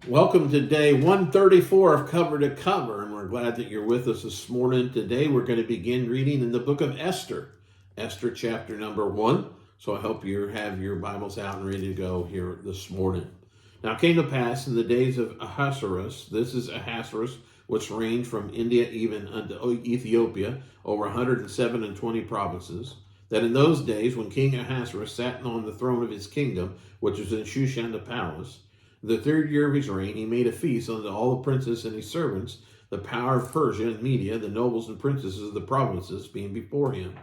Welcome to day 134 of Cover to Cover, and we're glad that you're with us this morning. Today we're going to begin reading in the book of Esther, Esther chapter number 1. So I hope you have your Bibles out and ready to go here this morning. Now it came to pass in the days of Ahasuerus, this is Ahasuerus, which reigned from India even unto Ethiopia, over 127 provinces, that in those days when King Ahasuerus sat on the throne of his kingdom, which was in Shushan the palace, the 3rd year of his reign, he made a feast unto all the princes and his servants, the power of Persia and Media, the nobles and princesses of the provinces being before him.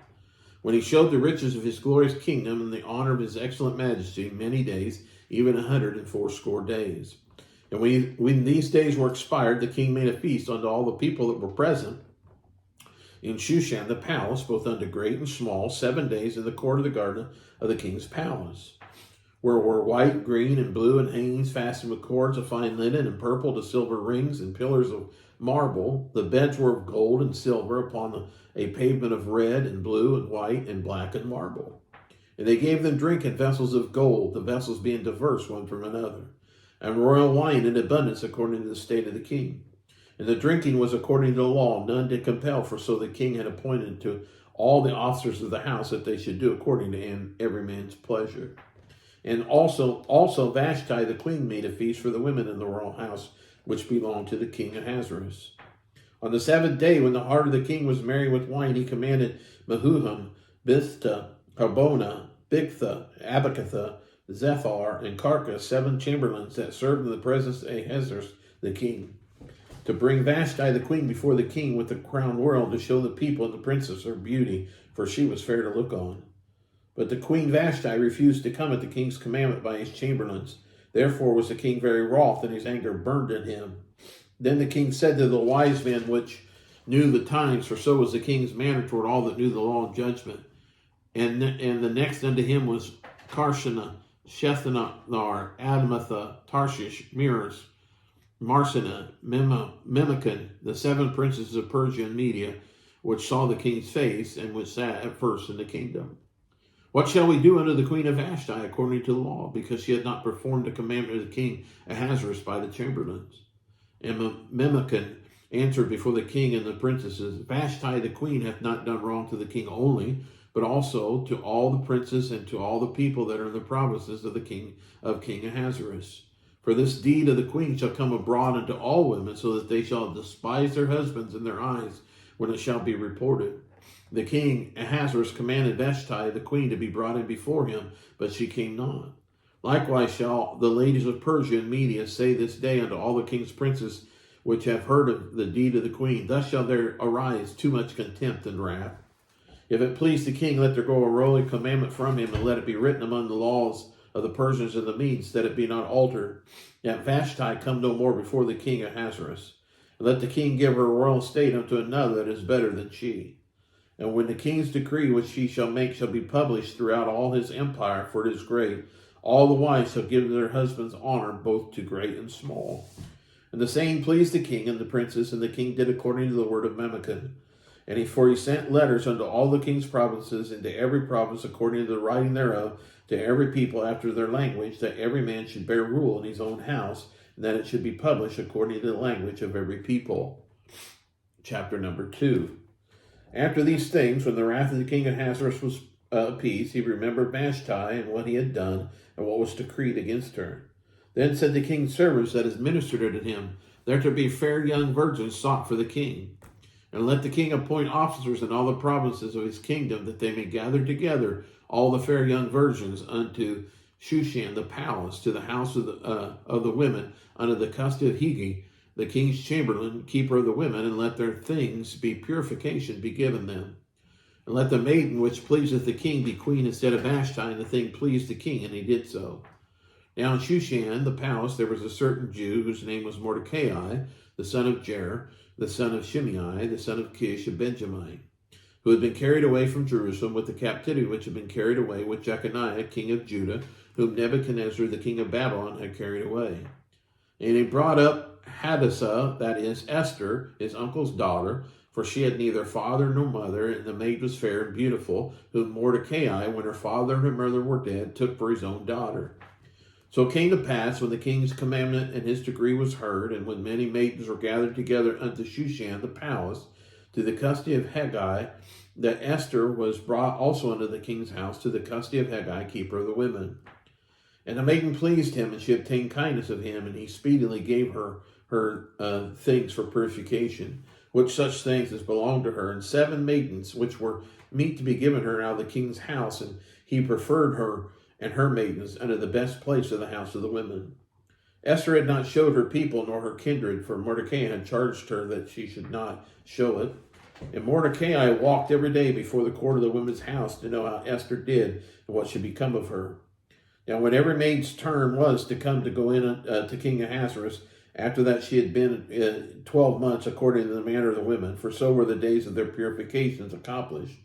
When he showed the riches of his glorious kingdom and the honor of his excellent majesty many days, even 180 days. And when these days were expired, the king made a feast unto all the people that were present in Shushan the palace, both unto great and small, 7 days in the court of the garden of the king's palace, where were white, green, and blue, and hangings fastened with cords of fine linen, and purple to silver rings, and pillars of marble. The beds were of gold and silver, upon a pavement of red, and blue, and white, and black, and marble. And they gave them drink in vessels of gold, the vessels being diverse one from another, and royal wine in abundance according to the state of the king. And the drinking was according to the law, none did compel, for so the king had appointed to all the officers of the house that they should do according to every man's pleasure. And also Vashti the queen made a feast for the women in the royal house, which belonged to the king Ahasuerus. On the 7th day, when the heart of the king was merry with wine, he commanded Mehuham, Biztha, Harbona, Bigtha, Abagtha, Zephar, and Carcas, 7 chamberlains that served in the presence of Ahasuerus the king, to bring Vashti the queen before the king with the crown royal, to show the people and the princess her beauty, for she was fair to look on. But the queen Vashti refused to come at the king's commandment by his chamberlains. Therefore was the king very wroth, and his anger burned in him. Then the king said to the wise men which knew the times, for so was the king's manner toward all that knew the law and judgment. And the next unto him was Karshana, Shethanar, Admatha, Tarshish, Miras, Marsina, Memucan, the 7 princes of Persia and Media, which saw the king's face, and which sat at first in the kingdom. What shall we do unto the queen of Vashti according to the law, because she had not performed the commandment of the king Ahasuerus by the chamberlains? And Memucan answered before the king and the princesses, Vashti the queen hath not done wrong to the king only, but also to all the princes and to all the people that are in the provinces of King Ahasuerus. For this deed of the queen shall come abroad unto all women, so that they shall despise their husbands in their eyes when it shall be reported. The king Ahasuerus commanded Vashti the queen to be brought in before him, but she came not. Likewise shall the ladies of Persia and Media say this day unto all the king's princes which have heard of the deed of the queen, thus shall there arise too much contempt and wrath. If it please the king, let there go a royal commandment from him, and let it be written among the laws of the Persians and the Medes, that it be not altered, that Vashti come no more before the king Ahasuerus. And let the king give her a royal estate unto another that is better than she. And when the king's decree which he shall make shall be published throughout all his empire, for it is great, all the wives shall give their husbands honor, both to great and small. And the saying pleased the king and the princes, and the king did according to the word of Memucan. And he sent letters unto all the king's provinces, and to every province according to the writing thereof, to every people after their language, that every man should bear rule in his own house, and that it should be published according to the language of every people. Chapter number 2. After these things, when the wrath of the king Ahasuerus was appeased, he remembered Vashti and what he had done, and what was decreed against her. Then said the king's servants that had ministered unto him, there to be fair young virgins sought for the king. And let the king appoint officers in all the provinces of his kingdom, that they may gather together all the fair young virgins unto Shushan the palace, to the house of the women, under the custody of Higi, the king's chamberlain, keeper of the women, and let their things be purification be given them. And let the maiden which pleaseth the king be queen instead of Vashti, and the thing pleased the king, and he did so. Now in Shushan the palace there was a certain Jew, whose name was Mordecai, the son of Jair, the son of Shimei, the son of Kish of Benjamin, who had been carried away from Jerusalem with the captivity which had been carried away with Jeconiah, king of Judah, whom Nebuchadnezzar, the king of Babylon, had carried away. And he brought up Hadassah, that is, Esther, his uncle's daughter, for she had neither father nor mother, and the maid was fair and beautiful, whom Mordecai, when her father and her mother were dead, took for his own daughter. So it came to pass, when the king's commandment and his decree was heard, and when many maidens were gathered together unto Shushan the palace, to the custody of Hegai, that Esther was brought also unto the king's house, to the custody of Hegai, keeper of the women. And the maiden pleased him, and she obtained kindness of him, and he speedily gave her things for purification, which such things as belonged to her, and 7 maidens, which were meet to be given her out of the king's house, and he preferred her and her maidens unto the best place of the house of the women. Esther had not showed her people nor her kindred, for Mordecai had charged her that she should not show it. And Mordecai walked every day before the court of the women's house to know how Esther did and what should become of her. Now when every maid's turn was to come to go in to King Ahasuerus, after that she had been 12 months according to the manner of the women, for so were the days of their purifications accomplished,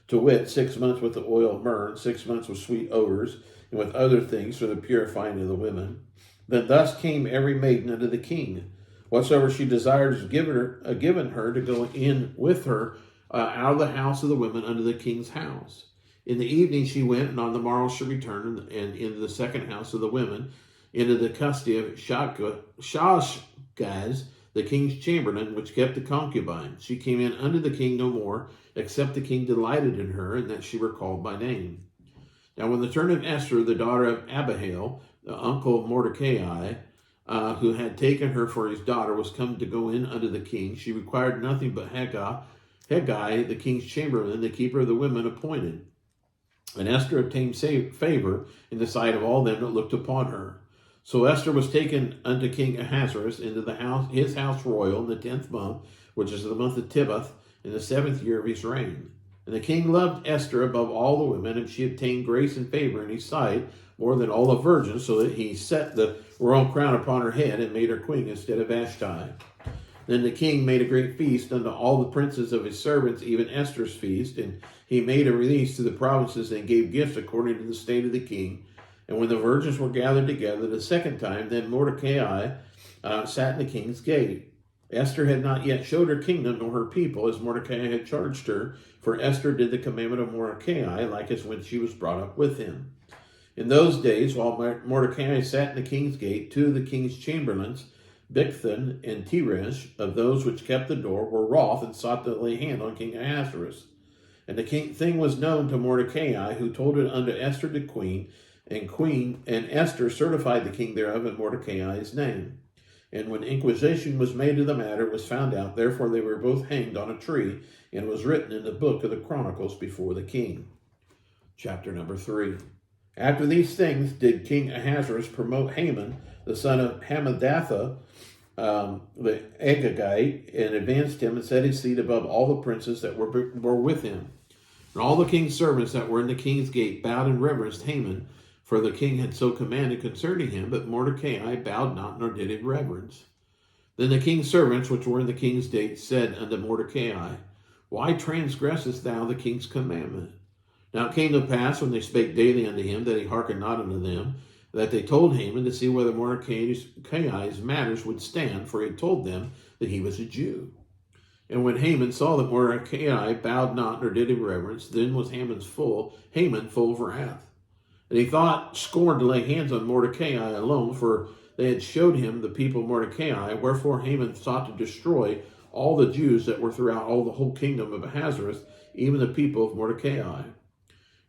to wit, 6 months with the oil of myrrh, 6 months with sweet odors, and with other things for the purifying of the women. Then thus came every maiden unto the king. Whatsoever she desired was given her to go in with her out of the house of the women unto the king's house. In the evening she went, and on the morrow she returned, and into the second house of the women, into the custody of Shashgaz, the king's chamberlain, which kept the concubine. She came in unto the king no more, except the king delighted in her, and that she were called by name. Now when the turn of Esther, the daughter of Abihail, the uncle of Mordecai, who had taken her for his daughter, was come to go in unto the king, she required nothing but Hegai, the king's chamberlain, the keeper of the women, appointed. And Esther obtained favor in the sight of all them that looked upon her. So Esther was taken unto King Ahasuerus into his house royal in the 10th month, which is the month of Tebeth, in the 7th year of his reign. And the king loved Esther above all the women, and she obtained grace and favor in his sight more than all the virgins, so that he set the royal crown upon her head and made her queen instead of Vashti. Then the king made a great feast unto all the princes of his servants, even Esther's feast, and he made a release to the provinces and gave gifts according to the state of the king. And when the virgins were gathered together the second time, then Mordecai sat in the king's gate. Esther had not yet showed her kingdom nor her people, as Mordecai had charged her, for Esther did the commandment of Mordecai, like as when she was brought up with him. In those days, while Mordecai sat in the king's gate, 2 of the king's chamberlains, Bigthan and Teresh, of those which kept the door, were wroth and sought to lay hand on King Ahasuerus. And the thing was known to Mordecai, who told it unto Esther the queen, and Esther certified the king thereof in Mordecai's name. And when inquisition was made of the matter, it was found out. Therefore they were both hanged on a tree, and it was written in the book of the Chronicles before the king. Chapter number 3. After these things did King Ahasuerus promote Haman, the son of Hammedatha, the Agagite, and advanced him and set his seat above all the princes that were with him. And all the king's servants that were in the king's gate bowed and reverenced Haman, for the king had so commanded concerning him, but Mordecai bowed not, nor did him reverence. Then the king's servants, which were in the king's gate, said unto Mordecai, Why transgressest thou the king's commandment? Now it came to pass, when they spake daily unto him, that he hearkened not unto them, that they told Haman to see whether Mordecai's matters would stand, for he had told them that he was a Jew. And when Haman saw that Mordecai bowed not, nor did him reverence, then was Haman full of wrath. And he thought scorn to lay hands on Mordecai alone, for they had showed him the people of Mordecai. Wherefore Haman sought to destroy all the Jews that were throughout all the whole kingdom of Ahasuerus, even the people of Mordecai.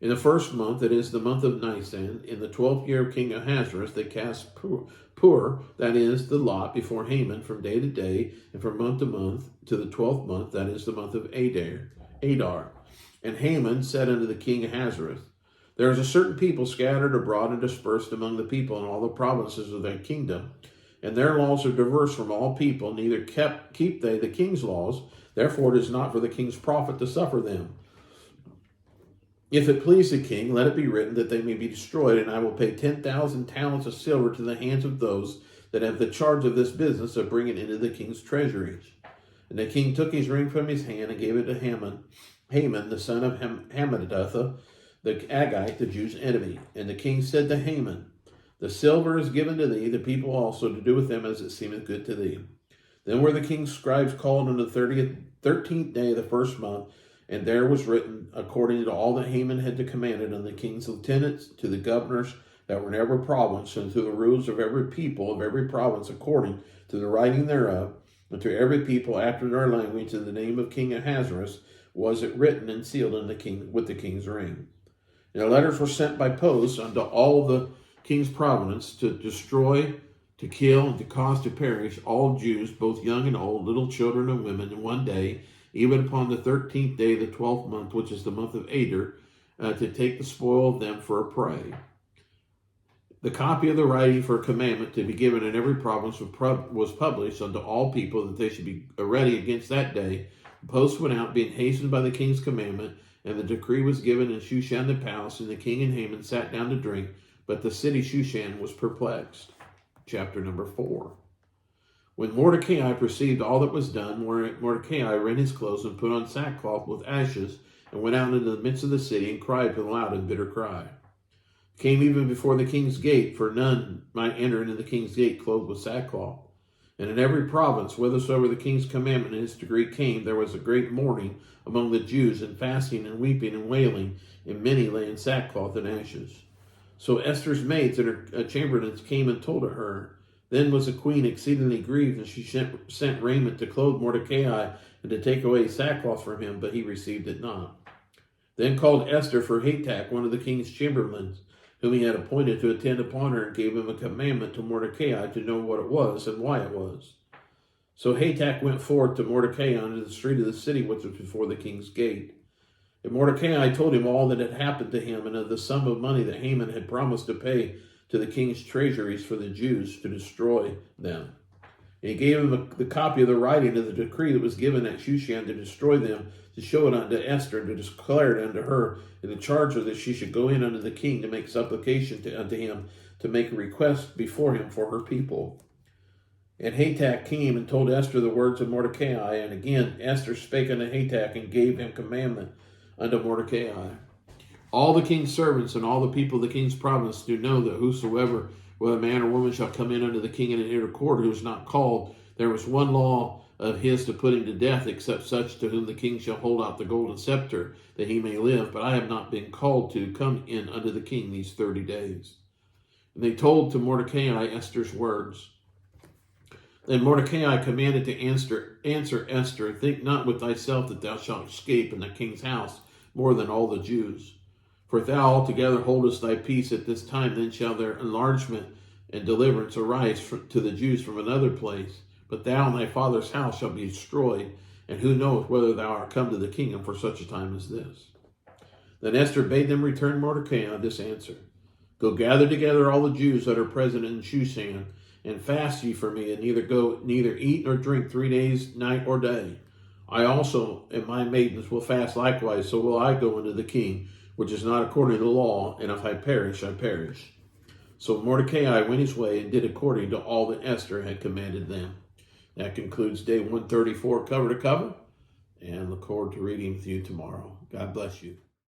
In the 1st month, that is the month of Nisan, in the 12th year of King Ahasuerus, they cast pur, that is the lot, before Haman from day to day, and from month to month, to the 12th month, that is the month of Adar. And Haman said unto the king Ahasuerus, There is a certain people scattered abroad and dispersed among the people in all the provinces of thy kingdom, and their laws are diverse from all people, neither keep they the king's laws. Therefore it is not for the king's profit to suffer them. If it please the king, let it be written that they may be destroyed, and I will pay 10,000 talents of silver to the hands of those that have the charge of this business of bringing it into the king's treasuries. And the king took his ring from his hand and gave it to Haman, the son of Hammedatha, the Agagite, the Jews' enemy. And the king said to Haman, The silver is given to thee, the people also, to do with them as it seemeth good to thee. Then were the king's scribes called on the 13th day of the 1st month, and there was written, according to all that Haman had commanded, on the king's lieutenants, to the governors, that were in every province, and to the rulers of every people of every province according to the writing thereof, and to every people after their language, in the name of King Ahasuerus was it written and sealed in the king with the king's ring. And the letters were sent by post unto all the king's province to destroy, to kill, and to cause to perish all Jews, both young and old, little children and women, in one day, even upon the 13th day of the 12th month, which is the month of Adar, to take the spoil of them for a prey. The copy of the writing for a commandment to be given in every province was published unto all people, that they should be ready against that day. The post went out, being hastened by the king's commandment, and the decree was given in Shushan the palace, and the king and Haman sat down to drink, but the city Shushan was perplexed. Chapter number 4. When Mordecai perceived all that was done, Mordecai rent his clothes and put on sackcloth with ashes, and went out into the midst of the city, and cried with a loud and bitter cry. Came even before the king's gate, for none might enter into the king's gate clothed with sackcloth. And in every province, whithersoever the king's commandment and his decree came, there was a great mourning among the Jews, and fasting and weeping and wailing, and many lay in sackcloth and ashes. So Esther's maids and her chamberlains came and told her. Then was the queen exceedingly grieved, and she sent raiment to clothe Mordecai, and to take away sackcloth from him, but he received it not. Then called Esther for Hatach, one of the king's chamberlains, whom he had appointed to attend upon her, and gave him a commandment to Mordecai to know what it was and why it was. So Hatach went forth to Mordecai into the street of the city, which was before the king's gate. And Mordecai told him all that had happened to him, and of the sum of money that Haman had promised to pay to the king's treasuries for the Jews to destroy them. And he gave him the copy of the writing of the decree that was given at Shushan to destroy them, to show it unto Esther, and to declare it unto her, and to charge her that she should go in unto the king to make supplication unto him, to make a request before him for her people. And Hatach came and told Esther the words of Mordecai, and again Esther spake unto Hatach, and gave him commandment unto Mordecai. All the king's servants and all the people of the king's province do know that whosoever, whether man or woman, shall come in unto the king in an inner court, who is not called, there was one law of his to put him to death, except such to whom the king shall hold out the golden scepter, that he may live. But I have not been called to come in unto the king these 30 days. And they told to Mordecai Esther's words. Then Mordecai commanded to answer Esther, think not with thyself that thou shalt escape in the king's house more than all the Jews. For if thou altogether holdest thy peace at this time, then shall their enlargement and deliverance arise to the Jews from another place. But thou and thy father's house shall be destroyed, and who knoweth whether thou art come to the kingdom for such a time as this? Then Esther bade them return Mordecai this answer. Go gather together all the Jews that are present in Shushan, and fast ye for me, and neither eat nor drink 3 days, night or day. I also and my maidens will fast likewise, so will I go into the king, which is not according to the law, and if I perish, I perish. So Mordecai went his way and did according to all that Esther had commanded them. That concludes day 134 cover to cover, and look forward to reading with you tomorrow. God bless you.